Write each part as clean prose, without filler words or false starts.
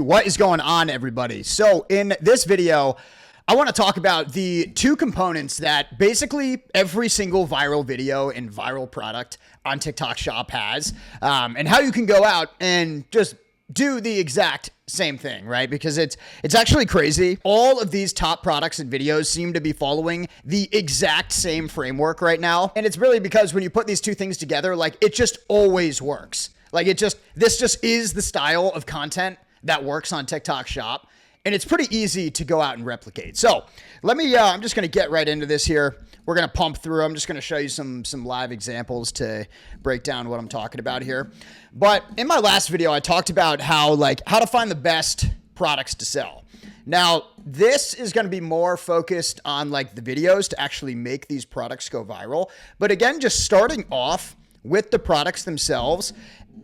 What is going on, everybody? So in this video, I want to talk about the two components that basically every single viral video and viral product on TikTok Shop has, and how you can go out and just do the exact same thing, right? Because it's actually crazy. All of these top products and videos seem to be following the exact same framework right now. And it's really because when you put these two things together, like it just always works. Like this just is the style of content that works on TikTok Shop. And it's pretty easy to go out and replicate. So let me, I'm just going to get right into this here. We're going to pump through. I'm just going to show you some live examples to break down what I'm talking about here. But in my last video, I talked about how to find the best products to sell. Now, this is going to be more focused on like the videos to actually make these products go viral. But again, just starting off with the products themselves,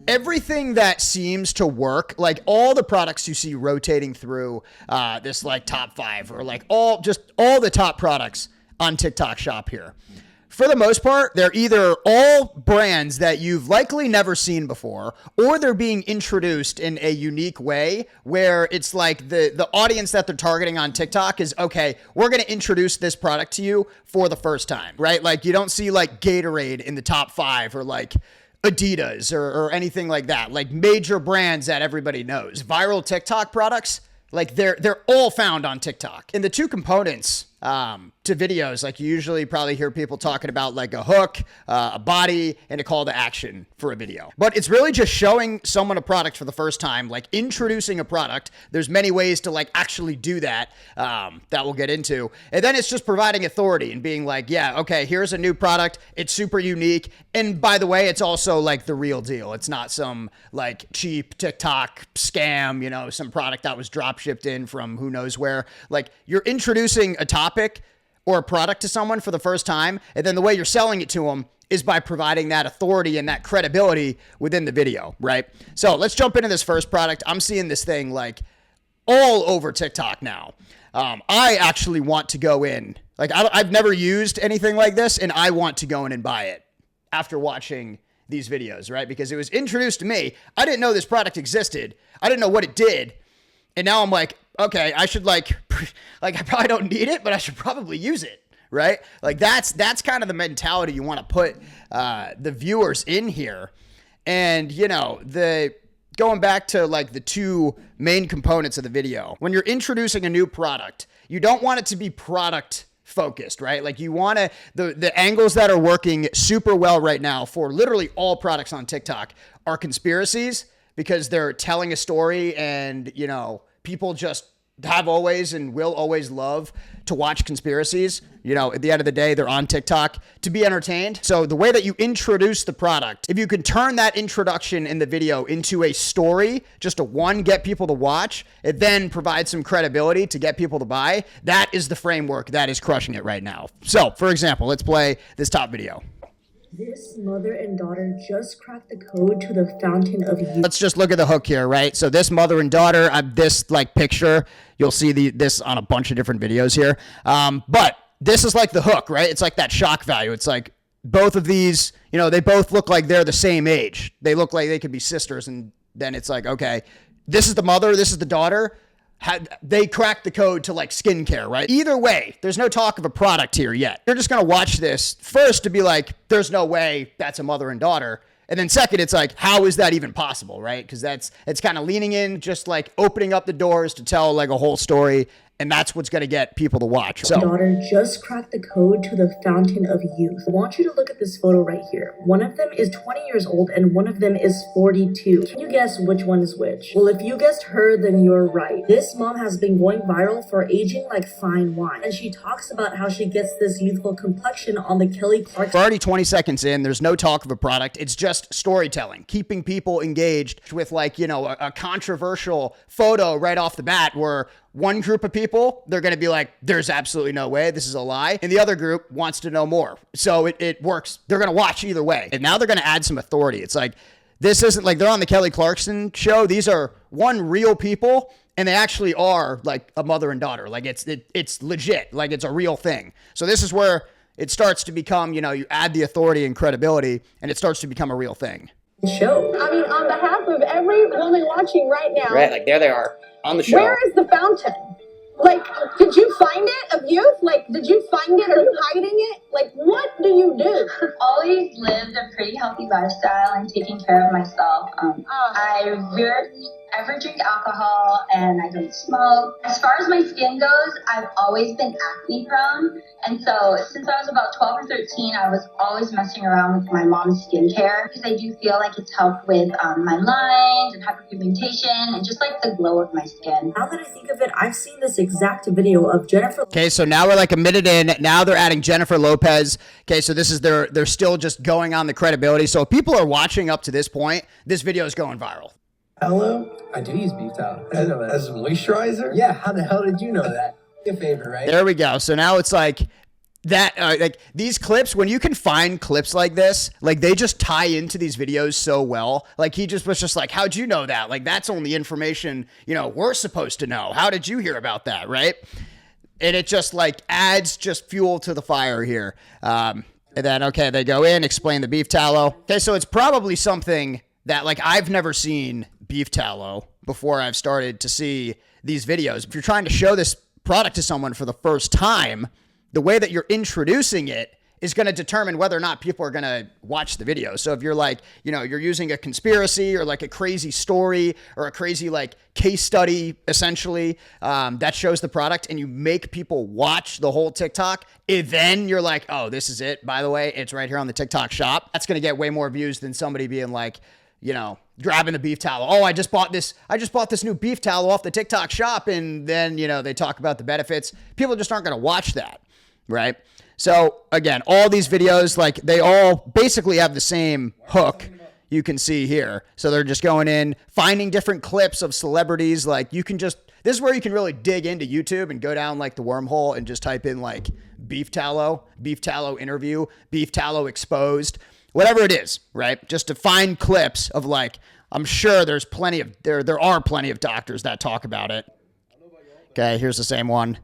everything that seems to work, like all the products you see rotating through this like top 5 or like all the top products on TikTok Shop here, for the most part, they're either all brands that you've likely never seen before, or they're being introduced in a unique way where it's like the audience that they're targeting on TikTok is, okay, we're going to introduce this product to you for the first time, right? Like you don't see like Gatorade in the top 5 or like Adidas or anything like that, like major brands that everybody knows. Viral TikTok products, like they're all found on TikTok. And the two components to videos, like you usually probably hear people talking about like a hook, a body, and a call to action for a video. But it's really just showing someone a product for the first time, like introducing a product. There's many ways to like actually do that, that we'll get into. And then it's just providing authority and being like, yeah, okay, here's a new product. It's super unique. And by the way, it's also like the real deal. It's not some like cheap TikTok scam, you know, some product that was drop shipped in from who knows where. Like you're introducing a topic or a product to someone for the first time, and then the way you're selling it to them is by providing that authority and that credibility within the video, right? So let's jump into this first product. I'm seeing this thing like all over TikTok now. I actually want to go in, like I've never used anything like this, and I want to go in and buy it after watching these videos, right? Because it was introduced to me. I didn't know this product existed. I didn't know what it did. And now I'm like, okay, I should like I probably don't need it, but I should probably use it, right? Like that's kind of the mentality you want to put the viewers in here. And you know, going back to like the two main components of the video, when you're introducing a new product, you don't want it to be product focused, right? Like you want to, the angles that are working super well right now for literally all products on TikTok are conspiracies, because they're telling a story, and you know, people just have always and will always love to watch conspiracies. You know, at the end of the day, they're on TikTok to be entertained. So the way that you introduce the product, if you can turn that introduction in the video into a story, just get people to watch, it then provides some credibility to get people to buy. That is the framework that is crushing it right now. So for example, let's play this top video. This mother and daughter just cracked the code to the fountain of youth. Let's just look at the hook here, right? So this mother and daughter, this like picture, you'll see this on a bunch of different videos here. But this is like the hook, right? It's like that shock value. It's like both of these, you know, they both look like they're the same age. They look like they could be sisters. And then it's like, okay, this is the mother, this is the daughter. They cracked the code to like skincare, right? Either way, there's no talk of a product here yet. You're just going to watch this first to be like, there's no way that's a mother and daughter. And then second, it's like, how is that even possible, right? Because it's kind of leaning in, just like opening up the doors to tell like a whole story. And that's what's going to get people to watch. So, daughter just cracked the code to the fountain of youth. I want you to look at this photo right here. One of them is 20 years old and one of them is 42. Can you guess which one is which? Well, if you guessed her, then you're right. This mom has been going viral for aging like fine wine. And she talks about how she gets this youthful complexion on the Kelly Clarkson. We're already 20 seconds in. There's no talk of a product. It's just storytelling, keeping people engaged with like, you know, a controversial photo right off the bat where one group of people, they're going to be like, there's absolutely no way, this is a lie. And the other group wants to know more. So it works. They're going to watch either way. And now they're going to add some authority. It's like, this isn't like they're on the Kelly Clarkson show. These are real people, and they actually are like a mother and daughter. Like it's legit. Like it's a real thing. So this is where it starts to become, you know, you add the authority and credibility, and it starts to become a real thing. show. I mean, on behalf of every woman watching right now, Right, like there they are on the show. where is the fountain? Like, did you find it of youth? Like, did you find it? Are you hiding it? Like, what do you do? Always lived a pretty healthy lifestyle and taking care of myself. I rarely ever drink alcohol and I don't smoke. As far as my skin goes, I've always been acne prone. And so since I was about 12 or 13, I was always messing around with my mom's skincare because I do feel like it's helped with my lines and hyperpigmentation and just like the glow of my skin. Now that I think of it, I've seen this exact video of Jennifer. Okay, so now we're like a minute in. Now they're adding Jennifer Lopez. Okay, so this is they're still just going on the credibility. So if people are watching up to this point, this video is going viral. Hello? I do use beef towel. I know that. As a moisturizer? Yeah, how the hell did you know that? Your favorite, right? There we go. So now it's like that, like these clips, when you can find clips like this, like they just tie into these videos so well. Like he just was just like, how'd you know that? Like that's only information, you know, we're supposed to know. How did you hear about that? Right. And it just like adds just fuel to the fire here. And then, okay, they go in, explain the beef tallow. Okay. So it's probably something that like I've never seen beef tallow before I've started to see these videos. If you're trying to show this product to someone for the first time, the way that you're introducing it is going to determine whether or not people are going to watch the video. So if you're like, you know, you're using a conspiracy or like a crazy story or a crazy like case study, essentially, that shows the product and you make people watch the whole TikTok, then you're like, oh, this is it. By the way, it's right here on the TikTok shop. That's going to get way more views than somebody being like, you know, grabbing the beef towel. Oh, I just bought this new beef towel off the TikTok shop. And then, you know, they talk about the benefits. People just aren't going to watch that. Right. So again, all these videos, like they all basically have the same hook you can see here. So they're just going in, finding different clips of celebrities. Like you can just, this is where you can really dig into YouTube and go down like the wormhole and just type in like beef tallow interview, beef tallow exposed, whatever it is, right? Just to find clips of like, I'm sure there are plenty of doctors that talk about it. Okay, here's the same one.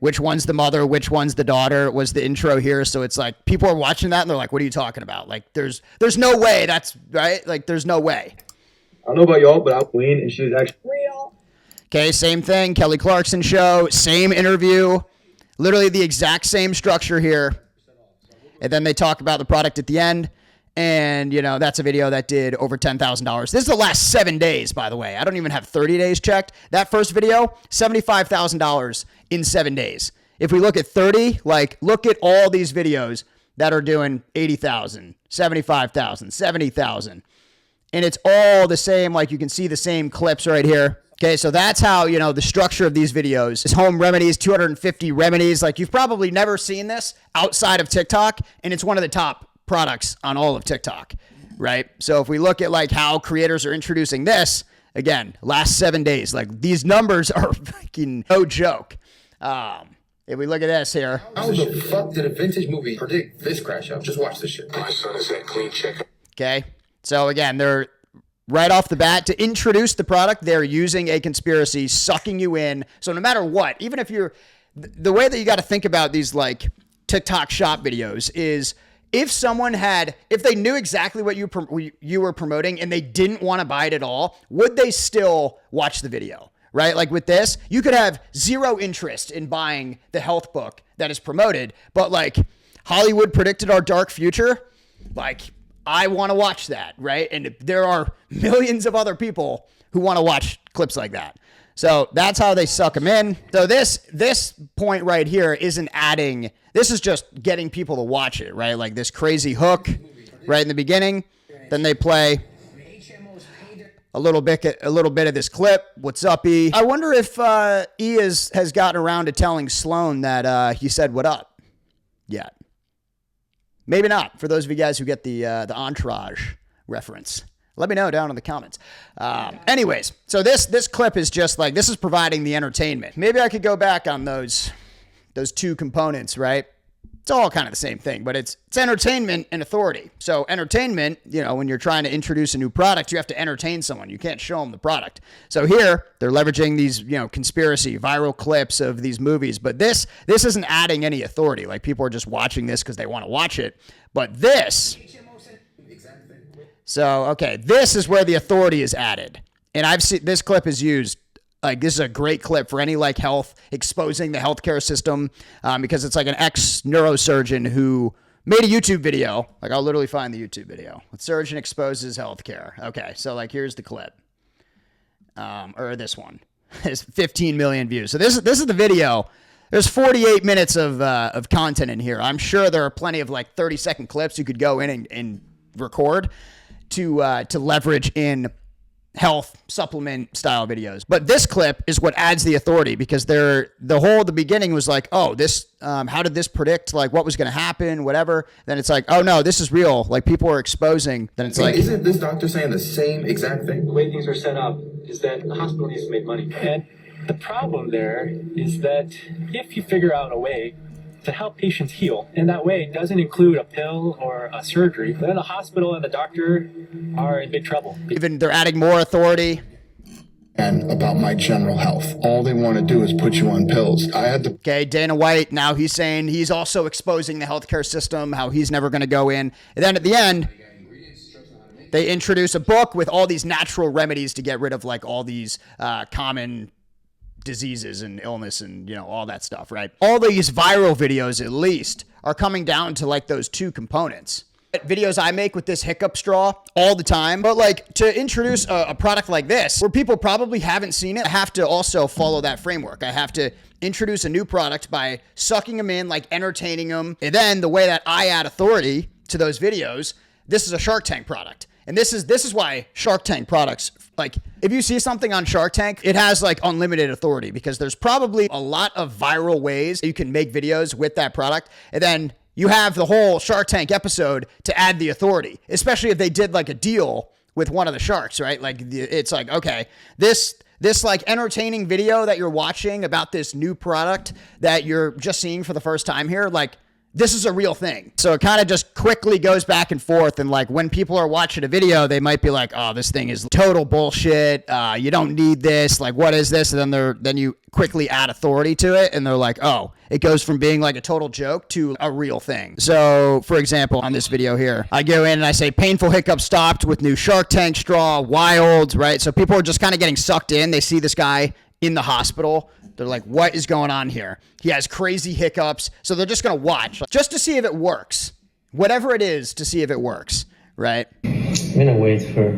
Which one's the mother? Which one's the daughter? Was the intro here. So it's like people are watching that and they're like, what are you talking about? Like there's no way that's right. Like there's no way. I don't know about y'all, but I'm Queen and she's actually Real. Okay. Same thing. Kelly Clarkson show, same interview, literally the exact same structure here. And then they talk about the product at the end. And, you know, that's a video that did over $10,000. This is the last 7 days, by the way. I don't even have 30 days checked. That first video, $75,000 in 7 days. If we look at 30, like, look at all these videos that are doing 80,000, 75,000, 70,000. And it's all the same. Like, you can see the same clips right here. Okay, so that's how, you know, the structure of these videos is home remedies, 250 remedies. Like, you've probably never seen this outside of TikTok, and it's one of the top products on all of TikTok, right? So if we look at like how creators are introducing this, again, last 7 days, like these numbers are fucking no joke. If we look at this here. How the fuck did a vintage movie predict this crash up? Just watch this shit. My son is at clean check. Okay. So again, they're right off the bat to introduce the product. They're using a conspiracy, sucking you in. So no matter what, even if you're, the way that you got to think about these like TikTok shop videos is, if they knew exactly what you were promoting and they didn't want to buy it at all, would they still watch the video, right? Like with this, you could have zero interest in buying the health book that is promoted, but like Hollywood predicted our dark future. Like I want to watch that, right? And there are millions of other people who want to watch clips like that. So that's how they suck them in. So this point right here isn't adding, this is just getting people to watch it, right? Like this crazy hook right in the beginning. Then they play a little bit of this clip. What's up, E? I wonder if E has gotten around to telling Sloan that he said what up yet. Maybe not, for those of you guys who get the Entourage reference. Let me know down in the comments. Anyways, so this clip is just like, this is providing the entertainment. Maybe I could go back on those two components, right? It's all kind of the same thing, but it's entertainment and authority. So entertainment, you know, when you're trying to introduce a new product, you have to entertain someone. You can't show them the product. So here they're leveraging these, you know, conspiracy viral clips of these movies, but this isn't adding any authority. Like people are just watching this because they want to watch it. But this So, okay, this is where the authority is added. And I've seen this clip is used. Like, this is a great clip for any like health, exposing the healthcare system, because it's like an ex-neurosurgeon who made a YouTube video. Like, I'll literally find the YouTube video. Surgeon exposes healthcare. Okay, so like here's the clip, or this one. It's 15 million views. So this is the video. There's 48 minutes of content in here. I'm sure there are plenty of like 30-second clips you could go in and record to leverage in health supplement style videos. But this clip is what adds the authority, because the beginning was like, oh, this, how did this predict like what was going to happen, whatever. Then it's like, oh no, this is real. Like, people are exposing. Then it's like, isn't this doctor saying the same exact thing? The way things are set up is that the hospital needs to make money. And the problem there is that if you figure out a way to help patients heal, and that way doesn't include a pill or a surgery, then the hospital and the doctor are in big trouble. Even they're adding more authority. And about my general health. All they want to do is put you on pills. I had to... Okay, Dana White, now he's saying he's also exposing the healthcare system, how he's never going to go in. And then at the end, they introduce a book with all these natural remedies to get rid of like all these common diseases and illness and, you know, all that stuff, right? All these viral videos, at least, are coming down to like those two components. Videos I make with this hiccup straw all the time, but like to introduce a product like this where people probably haven't seen it, I have to also follow that framework. I have to introduce a new product by sucking them in, like entertaining them. And then the way that I add authority to those videos, this is a Shark Tank product. And this is why Shark Tank products, like if you see something on Shark Tank, it has like unlimited authority, because there's probably a lot of viral ways you can make videos with that product. And then you have the whole Shark Tank episode to add the authority, especially if they did like a deal with one of the sharks, right? Like it's like, okay, this like entertaining video that you're watching about this new product that you're just seeing for the first time here, like this is a real thing. So it kind of just quickly goes back and forth. And like when people are watching a video, they might be like, oh, this thing is total bullshit. You don't need this. Like, what is this? And then you quickly add authority to it. And they're like, oh, it goes from being like a total joke to a real thing. So for example, on this video here, I go in and I say painful hiccup stopped with new Shark Tank straw, wild, right? So people are just kind of getting sucked in. They see this guy in the hospital. They're like, what is going on here? He has crazy hiccups. So they're just going to watch just to see if it works. Whatever it is, to see if it works, right? I'm going to wait for...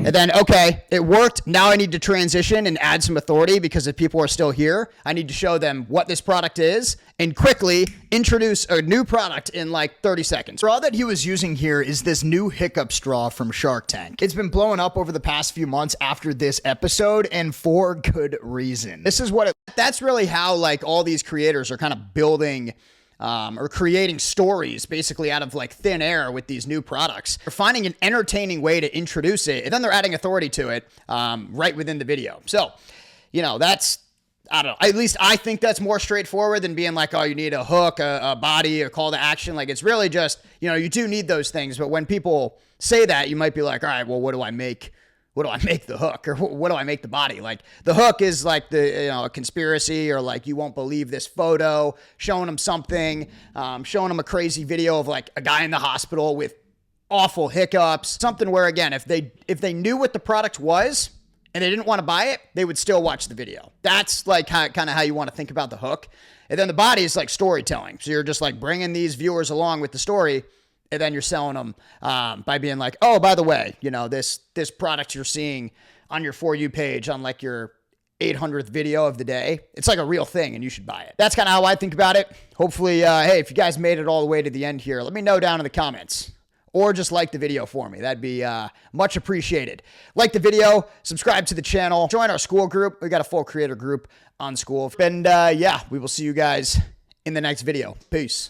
And then, okay, it worked. Now I need to transition and add some authority, because if people are still here, I need to show them what this product is and quickly introduce a new product in like 30 seconds. Straw that he was using here is this new hiccup straw from Shark Tank. It's been blowing up over the past few months after this episode, and for good reason. This is what that's really how like all these creators are kind of building or creating stories basically out of like thin air with these new products. They're finding an entertaining way to introduce it, and then they're adding authority to it right within the video. So, you know, that's, I don't know, at least I think that's more straightforward than being like, oh, you need a hook, a body, a call to action. Like, it's really just, you know, you do need those things. But when people say that, you might be like, all right, well, what do I make? What do I make the hook, or what do I make the body? Like the hook is like the, you know, a conspiracy, or like you won't believe this photo, showing them something, showing them a crazy video of like a guy in the hospital with awful hiccups, something where, again, if they knew what the product was and they didn't want to buy it, they would still watch the video. That's like kind of how you want to think about the hook. And then the body is like storytelling. So you're just like bringing these viewers along with the story. And then you're selling them by being like, oh, by the way, you know, this product you're seeing on your For You page on like your 800th video of the day, it's like a real thing and you should buy it. That's kind of how I think about it. Hopefully, hey, if you guys made it all the way to the end here, let me know down in the comments. Or just like the video for me. That'd be much appreciated. Like the video, subscribe to the channel, join our school group. We got a full creator group on school. And yeah, we will see you guys in the next video. Peace.